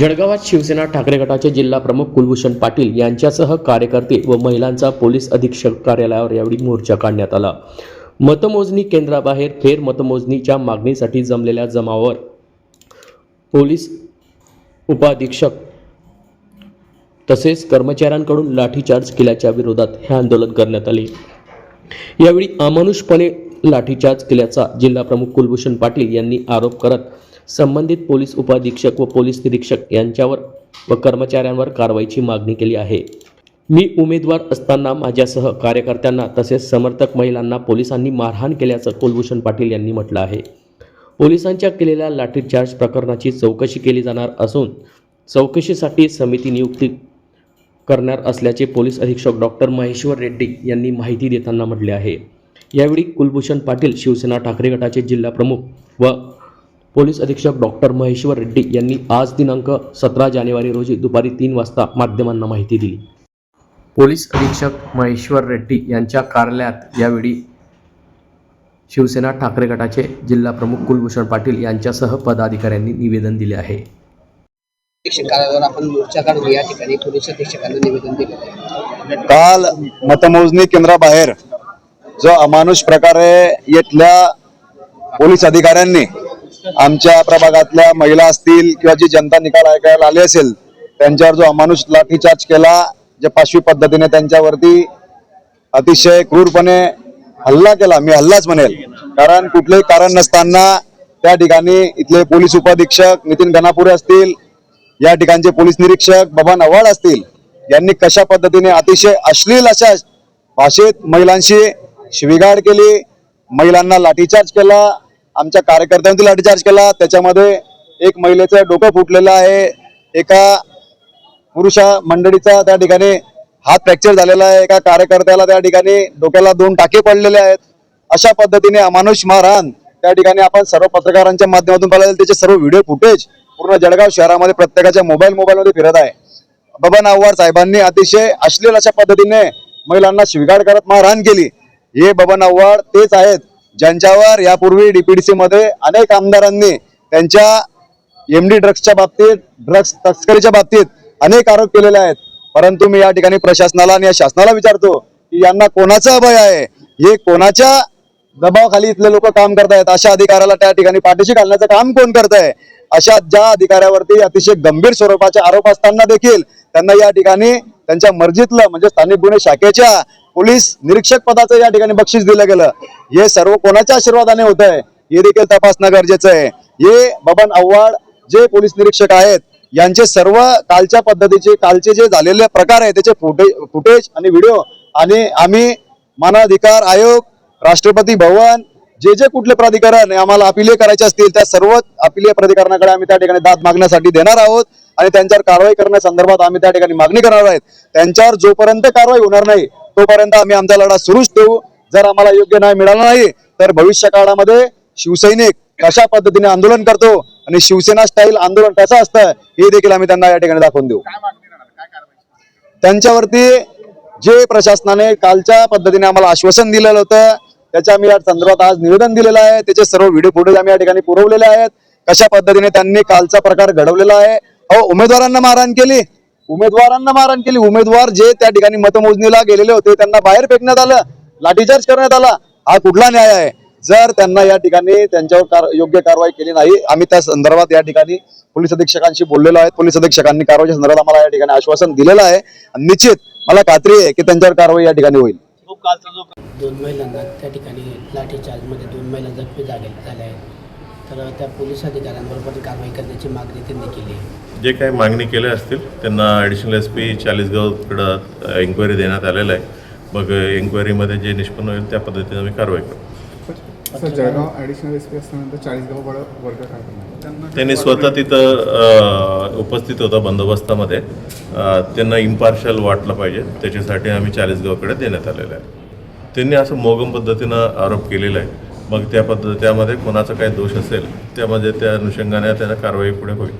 जळगावात शिवसेना ठाकरे गटाचे जिल्हा प्रमुख कुलभूषण पाटील यांच्यासह कार्यकर्ते व महिलांचा पोलीस अधीक्षक कार्यालयावर यावेळी मोर्चा काढण्यात आला। मतमोजणी केंद्राबाहेर फेर मतमोजणीच्या मागणीसाठी जमलेल्या जमावावर पोलीस उपअधीक्षक तसेच कर्मचाऱ्यांकडून लाठीचार्ज केल्याच्या विरोधात हे आंदोलन करण्यात आले। यावेळी अमानुषपणे लाठीचार्ज केल्याचा जिल्हा प्रमुख कुलभूषण पाटील यांनी आरोप करत संबंधित पोलीस उपअधीक्षक व पोलीस निरीक्षक यांच्यावर व कर्मचाऱ्यांवर कारवाईची मागणी केली आहे। मी उमेदवार असताना माझ्यासह कार्यकर्त्यांना तसेच समर्थक महिलांना पोलिसांनी मारहाण केल्याचं कुलभूषण पाटील यांनी म्हटलं आहे। पोलिसांच्या केलेल्या लाठीचार्ज प्रकरणाची चौकशी केली जाणार असून चौकशीसाठी समिती नियुक्ती करणार असल्याचे पोलीस अधीक्षक डॉक्टर महेश्वर रेड्डी यांनी माहिती देताना म्हटले आहे। यावेळी कुलभूषण पाटील शिवसेना ठाकरे गटाचे जिल्हा प्रमुख व पोलीस अधीक्षक डॉक्टर महेश्वर रेड्डी यांनी आज दिनांक 17 जानेवारी रोजी दुपारी 3 वाजता माध्यमांना माहिती दिली। पोलीस अधीक्षक महेश्वर रेड्डी यांच्या कार्यालयात यावेळी शिवसेना ठाकरे गटाचे जिल्हा प्रमुख कुलभूषण पाटील यांच्यासह पदाधिकाऱ्यांनी निवेदन दिले आहे। कार्यालयावर आपण मोर्चा काढून या ठिकाणी पोलीस अधीक्षकांना निवेदन दिले। काल मतमोजणी केंद्राबाहेर जो अमानुष प्रकारे येथल्या पोलीस अधिकाऱ्यांनी आमच्या प्रभागातल्या महिला असतील किंवा जी जनता निकाल ऐकायला आली असेल त्यांच्यावर जो अमानुष लाठीचार्ज केला, जे पाशवी पद्धतीने त्यांच्यावरती अतिशय क्रूरपणे हल्ला केला, मी हल्लाच म्हणेल, कारण कुठलेही कारण नसताना त्या ठिकाणी इथले पोलीस उपअधीक्षक नितीन गणापुरे असतील, या ठिकाणचे पोलीस निरीक्षक बबन आव्हाड असतील, यांनी कशा पद्धतीने अतिशय अश्लील अशा भाषेत महिलांशी शिवीगाळ केली, महिलांना लाठीचार्ज केला, आमच्या कार्यकर्त्यांनी लाठीचार्ज केला। त्याच्यामध्ये एक महिलेचं डोकं फुटलेलं आहे, एका पुरुष मंडळीचा त्या ठिकाणी हात फ्रॅक्चर झालेला आहे, एका कार्यकर्त्याला त्या ठिकाणी डोक्याला 2 टाके पडलेले आहेत। अशा पद्धतीने अमानुष मारहाण त्या ठिकाणी आपण सर्व पत्रकारांच्या माध्यमातून पाहिलं, त्याचे सर्व व्हिडिओ फुटेज पूर्ण जळगाव शहरामध्ये प्रत्येकाच्या मोबाईलमध्ये फिरत आहे। बबन आव्हाड साहेबांनी अतिशय अश्लील अशा पद्धतीने महिलांना शिवीगाळ करत मारहाण केली। हे बबन आव्हाड तेच आहेत ज्यांच्यावर यापूर्वी डीपीडीसी मध्ये अनेक आमदारांनी त्यांच्या एमडी ड्रग्सच्या बाबतीत, ड्रग्स तस्करीच्या बाबतीत अनेक आरोप केलेले आहेत। परंतु मी या ठिकाणी प्रशासनाला आणि या शासनाला विचारतो की यांना कोणाचा भय आहे, हे कोणाच्या दबावाखाली इथले लोक काम करतायत, अशा अधिकाऱ्याला त्या ठिकाणी पाठीशी घालण्याचं काम कोण करतंय? अशा ज्या अधिकाऱ्यावरती अतिशय गंभीर स्वरूपाचे आरोप असताना देखील त्यांना या ठिकाणी त्यांच्या मर्जीतलं म्हणजे स्थानिक गुन्हे शाखेच्या पोलीस निरीक्षक पदाचं या ठिकाणी बक्षीस दिलं गेलं। हे सर्व कोणाच्या आशीर्वादाने होत आहे हे देखील तपासणं गरजेचं आहे। हे बबन आव्हाड जे पोलीस निरीक्षक आहेत यांचे सर्व कालच्या पद्धतीचे कालचे जे झालेले प्रकार आहे त्याचे फुटेज आणि व्हिडिओ आणि आम्ही मानवाधिकार आयोग, राष्ट्रपती भवन, जे कुठले प्राधिकरण आम्हाला अपिले करायचे असतील त्या सर्व अपिलीय प्राधिकरणाकडे आम्ही त्या ठिकाणी दाद मागण्यासाठी देणार आहोत आणि त्यांच्यावर कारवाई करण्यासंदर्भात आम्ही त्या ठिकाणी मागणी करणार आहोत। त्यांच्यावर जोपर्यंत कारवाई होणार नाही तोपर्यंत आम्ही आमचा लढा सुरूच ठेवू। जर आम्हाला योग्य न्याय मिळाला नाही तर भविष्य काळामध्ये शिवसैनिक कशा पद्धतीने आंदोलन करतो आणि शिवसेना स्टाईल आंदोलन कसं असतं हे देखील आम्ही त्यांना या ठिकाणी दाखवून देऊ। त्यांच्यावरती जे प्रशासनाने कालच्या पद्धतीने आम्हाला आश्वासन दिलेलं होतं त्याच्या आम्ही या संदर्भात आज निवेदन दिलेलं आहे। त्याचे सर्व व्हिडिओ फुटेज आम्ही या ठिकाणी पुरवलेले आहेत, कशा पद्धतीने त्यांनी कालचा प्रकार घडवलेला आहे। उमेदवारांना मारहाण केली, उमेदवार जे त्या ठिकाणी मतमोजणीला गेलेले होते त्यांना बाहेर फेकण्यात आलं, लाठीचार्ज करण्यात आला, हा कुठला न्याय आहे? जर त्यांना या ठिकाणी त्यांच्यावर योग्य कारवाई केली नाही, आम्ही त्या संदर्भात या ठिकाणी पोलीस अधीक्षकांशी बोललेलो आहे। पोलीस अधीक्षकांनी कारवाईच्या संदर्भात आम्हाला या ठिकाणी आश्वासन दिलेलं आहे। निश्चित मला खात्री आहे की त्यांच्यावर कारवाई या ठिकाणी होईल। 2 महिलांना त्या ठिकाणी लाठीचार्ज मध्ये 2 महिला जखमी झाल्या आहेत, तर त्या पोलीस अधिकाऱ्यांवर कारवाई करण्याची मागणी त्यांनी केली आहे। जे काही मागणी केले असतील त्यांना ॲडिशनल SP चाळीसगावकडं एन्क्वायरी देण्यात आलेलं आहे। मग एन्क्वायरीमध्ये जे निष्पन्न होईल त्या पद्धतीने आम्ही कारवाई करू। जळगाव ॲडिशनल SP असल्यानंतर चाळीसगाव वर्ग काय करणार? त्यांनी स्वतः तिथं उपस्थित होता बंदोबस्तामध्ये, त्यांना इम्पार्शल वाटलं पाहिजे त्याच्यासाठी आम्ही चाळीसगावकडे देण्यात आलेलं आहे। त्यांनी असं मोगम पद्धतीनं आरोप केलेला आहे, मग त्यामध्ये कोणाचा काही दोष असेल त्यामध्ये त्या अनुषंगाने त्यांना कारवाई पुढे होईल।